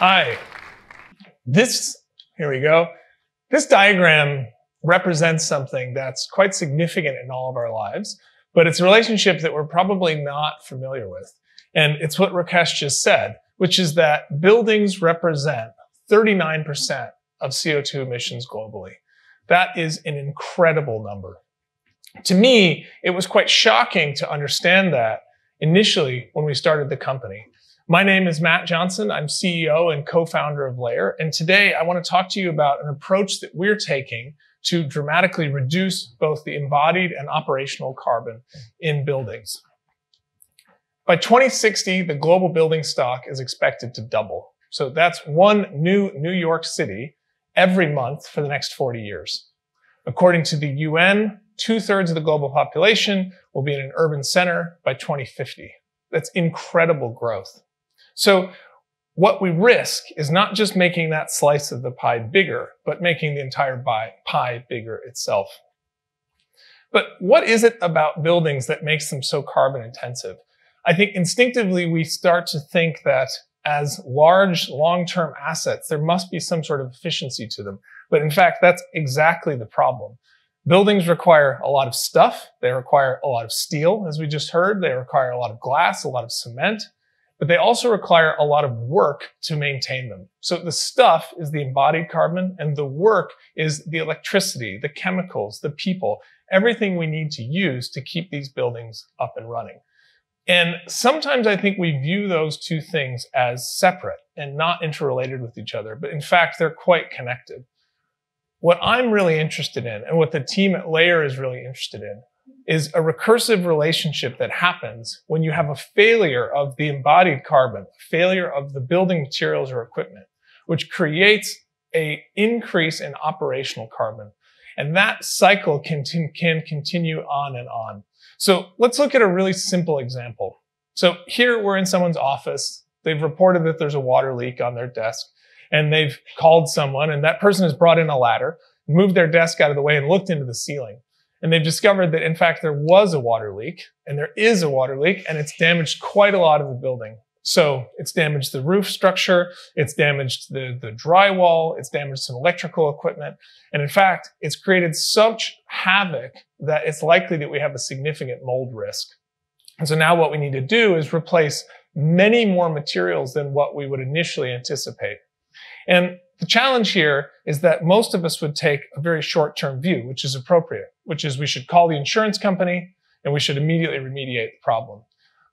Hi. Here we go. This diagram represents something that's quite significant in all of our lives, but it's a relationship that we're probably not familiar with. And it's what Rakesh just said, which is that buildings represent 39% of CO2 emissions globally. That is an incredible number. To me, it was quite shocking to understand that initially when we started the company. My name is Matt Johnson. I'm CEO and co-founder of Layer. And today I want to talk to you about an approach that we're taking to dramatically reduce both the embodied and operational carbon in buildings. By 2060, the global building stock is expected to double. So that's one new New York City every month for the next 40 years. According to the UN, 2/3 of the global population will be in an urban center by 2050. That's incredible growth. So what we risk is not just making that slice of the pie bigger, but making the entire pie bigger itself. But what is it about buildings that makes them so carbon intensive? I think instinctively we start to think that as large long-term assets, there must be some sort of efficiency to them. But in fact, that's exactly the problem. Buildings require a lot of stuff. They require a lot of steel, as we just heard. They require a lot of glass, a lot of cement, but they also require a lot of work to maintain them. So the stuff is the embodied carbon, and the work is the electricity, the chemicals, the people, everything we need to use to keep these buildings up and running. And sometimes I think we view those two things as separate and not interrelated with each other, but in fact, they're quite connected. What I'm really interested in, and what the team at Layer is really interested in, is a recursive relationship that happens when you have a failure of the embodied carbon, failure of the building materials or equipment, which creates an increase in operational carbon. And that cycle can continue on and on. So let's look at a really simple example. So here we're in someone's office. They've reported that there's a water leak on their desk, and they've called someone, and that person has brought in a ladder, moved their desk out of the way, and looked into the ceiling. And they've discovered that, in fact, there was a water leak, and there is a water leak, and it's damaged quite a lot of the building. So it's damaged the roof structure, it's damaged the drywall, it's damaged some electrical equipment, and in fact, it's created such havoc that it's likely that we have a significant mold risk. And so now what we need to do is replace many more materials than what we would initially anticipate. And the challenge here is that most of us would take a very short-term view, which is appropriate, which is we should call the insurance company and we should immediately remediate the problem.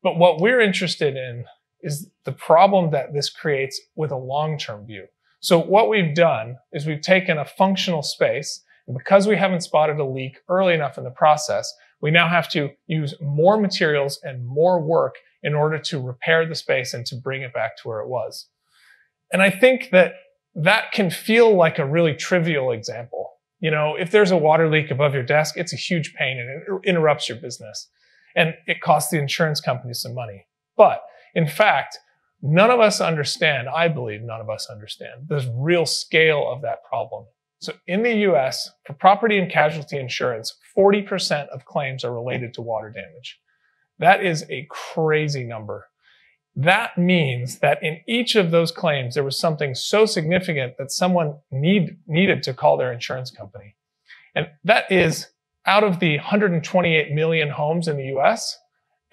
But what we're interested in is the problem that this creates with a long-term view. So what we've done is we've taken a functional space, and because we haven't spotted a leak early enough in the process, we now have to use more materials and more work in order to repair the space and to bring it back to where it was. And I think that can feel like a really trivial example. You know, if there's a water leak above your desk, it's a huge pain and it interrupts your business. And it costs the insurance company some money. But in fact, none of us understand, I believe none of us understand, the real scale of that problem. So in the US, for property and casualty insurance, 40% of claims are related to water damage. That is a crazy number. That means that in each of those claims, there was something so significant that someone needed to call their insurance company. And that is, out of the 128 million homes in the US,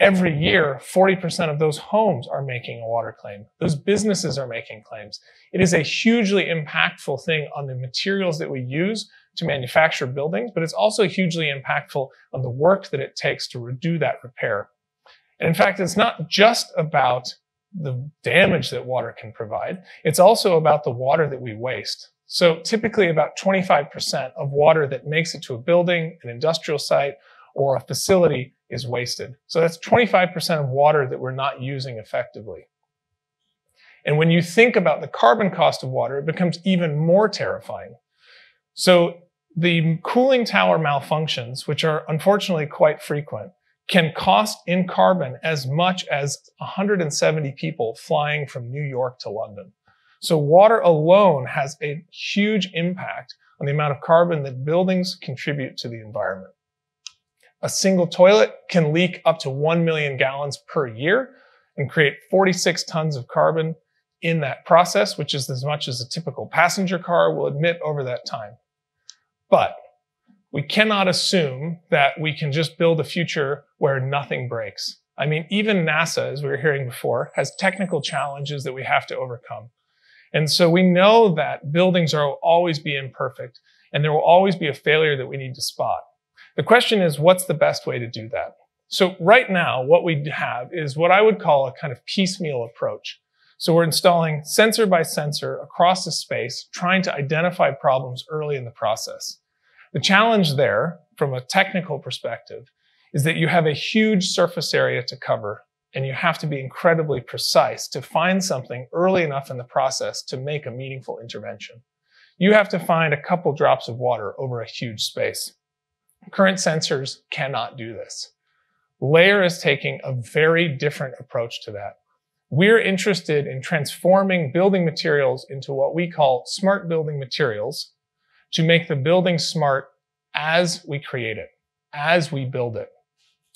every year, 40% of those homes are making a water claim. Those businesses are making claims. It is a hugely impactful thing on the materials that we use to manufacture buildings, but it's also hugely impactful on the work that it takes to do that repair. And in fact, it's not just about the damage that water can provide. It's also about the water that we waste. So typically about 25% of water that makes it to a building, an industrial site, or a facility is wasted. So that's 25% of water that we're not using effectively. And when you think about the carbon cost of water, it becomes even more terrifying. So the cooling tower malfunctions, which are unfortunately quite frequent, can cost in carbon as much as 170 people flying from New York to London. So water alone has a huge impact on the amount of carbon that buildings contribute to the environment. A single toilet can leak up to 1 million gallons per year and create 46 tons of carbon. in that process, which is as much as a typical passenger car will emit over that time. But we cannot assume that we can just build a future where nothing breaks. I mean, even NASA, as we were hearing before, has technical challenges that we have to overcome. And so we know that buildings will always be imperfect, and there will always be a failure that we need to spot. The question is, what's the best way to do that? So right now, what we have is what I would call a kind of piecemeal approach. So we're installing sensor by sensor across the space, trying to identify problems early in the process. The challenge there, from a technical perspective, is that you have a huge surface area to cover, and you have to be incredibly precise to find something early enough in the process to make a meaningful intervention. You have to find a couple drops of water over a huge space. Current sensors cannot do this. Layer is taking a very different approach to that. We're interested in transforming building materials into what we call smart building materials to make the building smart as we create it, as we build it.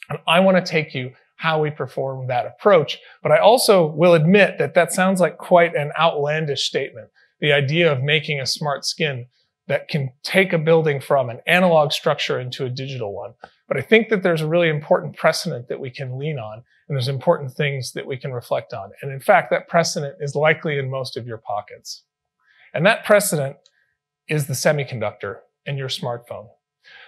And I want to take you how we perform that approach, but I also will admit that that sounds like quite an outlandish statement. The idea of making a smart skin that can take a building from an analog structure into a digital one. But I think that there's a really important precedent that we can lean on, and there's important things that we can reflect on. And in fact, that precedent is likely in most of your pockets. And that precedent is the semiconductor and your smartphone.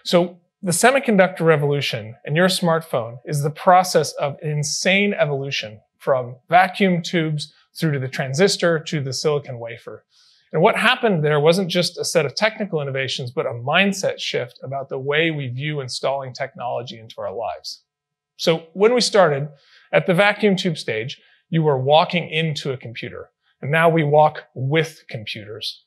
So the semiconductor revolution and your smartphone is the process of insane evolution from vacuum tubes through to the transistor to the silicon wafer. And what happened there wasn't just a set of technical innovations, but a mindset shift about the way we view installing technology into our lives. So when we started at the vacuum tube stage, you were walking into a computer, and now we walk with computers.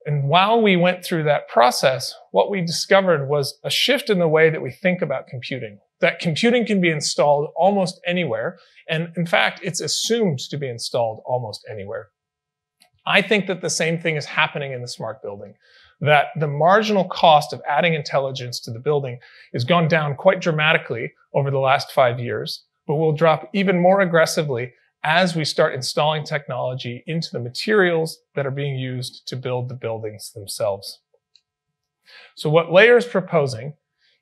And while we went through that process, what we discovered was a shift in the way that we think about computing. That computing can be installed almost anywhere, and in fact, it's assumed to be installed almost anywhere. I think that the same thing is happening in the smart building, that the marginal cost of adding intelligence to the building has gone down quite dramatically over the last 5 years, but will drop even more aggressively as we start installing technology into the materials that are being used to build the buildings themselves. So what Layer is proposing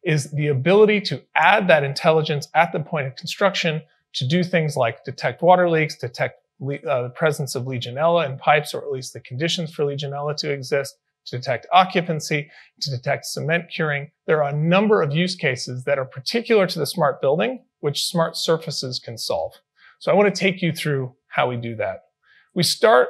is the ability to add that intelligence at the point of construction to do things like detect water leaks, detect the presence of Legionella in pipes, or at least the conditions for Legionella to exist, to detect occupancy, to detect cement curing. There are a number of use cases that are particular to the smart building, which smart surfaces can solve. So I want to take you through how we do that. We start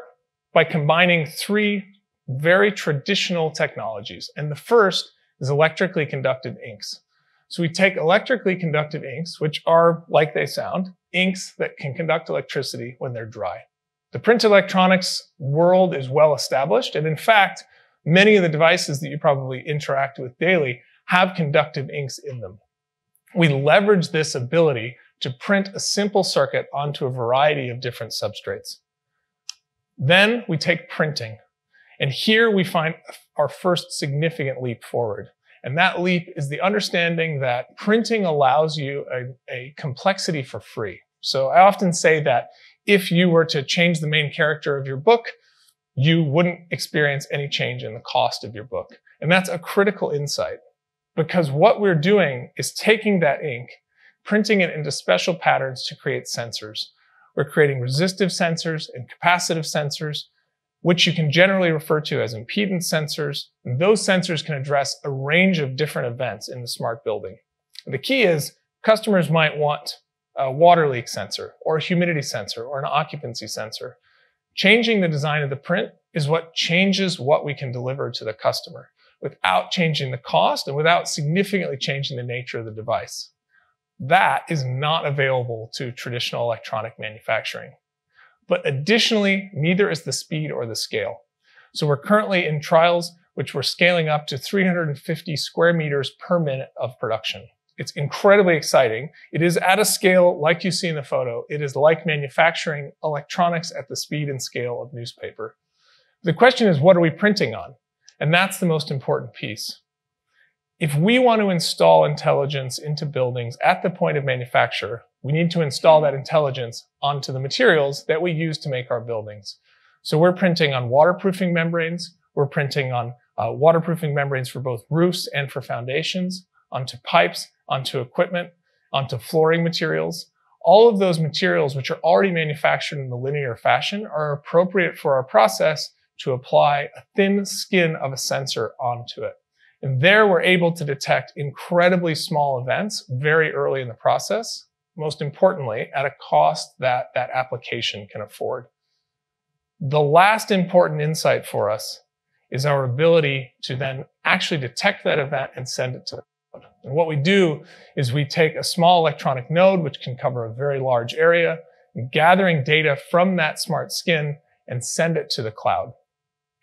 by combining 3 very traditional technologies. And the first is electrically conductive inks. So we take electrically conductive inks, which are, like they sound, inks that can conduct electricity when they're dry. The print electronics world is well established, and in fact, many of the devices that you probably interact with daily have conductive inks in them. We leverage this ability to print a simple circuit onto a variety of different substrates. Then we take printing, and here we find our first significant leap forward. And that leap is the understanding that printing allows you a complexity for free. So I often say that if you were to change the main character of your book, you wouldn't experience any change in the cost of your book. And that's a critical insight, because what we're doing is taking that ink, printing it into special patterns to create sensors. We're creating resistive sensors and capacitive sensors, which you can generally refer to as impedance sensors. And those sensors can address a range of different events in the smart building. The key is customers might want a water leak sensor, or a humidity sensor, or an occupancy sensor. Changing the design of the print is what changes what we can deliver to the customer without changing the cost and without significantly changing the nature of the device. That is not available to traditional electronic manufacturing. But additionally, neither is the speed or the scale. So we're currently in trials which we're scaling up to 350 square meters per minute of production. It's incredibly exciting. It is at a scale like you see in the photo. It is like manufacturing electronics at the speed and scale of newspaper. The question is, what are we printing on? And that's the most important piece. If we want to install intelligence into buildings at the point of manufacture, we need to install that intelligence onto the materials that we use to make our buildings. So we're printing on waterproofing membranes. We're printing on waterproofing membranes for both roofs and for foundations, onto pipes, onto equipment, onto flooring materials. All of those materials, which are already manufactured in the linear fashion, are appropriate for our process to apply a thin skin of a sensor onto it. And there we're able to detect incredibly small events very early in the process, most importantly, at a cost that that application can afford. The last important insight for us is our ability to then actually detect that event and send it to the cloud. And what we do is we take a small electronic node, which can cover a very large area, gathering data from that smart skin and send it to the cloud.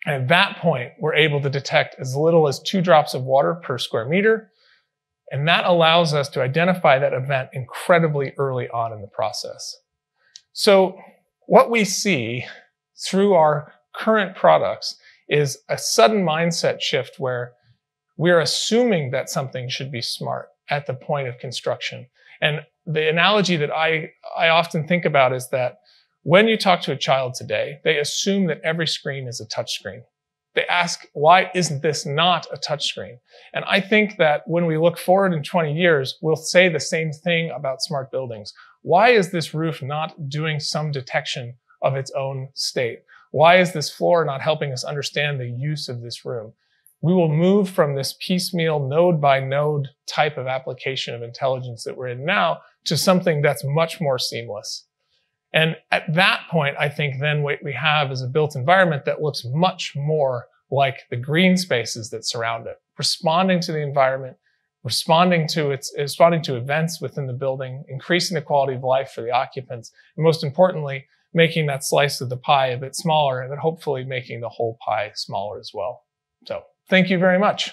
And at that point, we're able to detect as little as 2 drops of water per square meter. And that allows us to identify that event incredibly early on in the process. So what we see through our current products is a sudden mindset shift where we're assuming that something should be smart at the point of construction. And the analogy that I often think about is that when you talk to a child today, they assume that every screen is a touch screen. They ask, why isn't this not a touch screen? And I think that when we look forward in 20 years, we'll say the same thing about smart buildings. Why is this roof not doing some detection of its own state? Why is this floor not helping us understand the use of this room? We will move from this piecemeal node by node type of application of intelligence that we're in now to something that's much more seamless. And at that point, I think then what we have is a built environment that looks much more like the green spaces that surround it, responding to the environment, responding to events within the building, increasing the quality of life for the occupants, and most importantly, making that slice of the pie a bit smaller and then hopefully making the whole pie smaller as well. So thank you very much.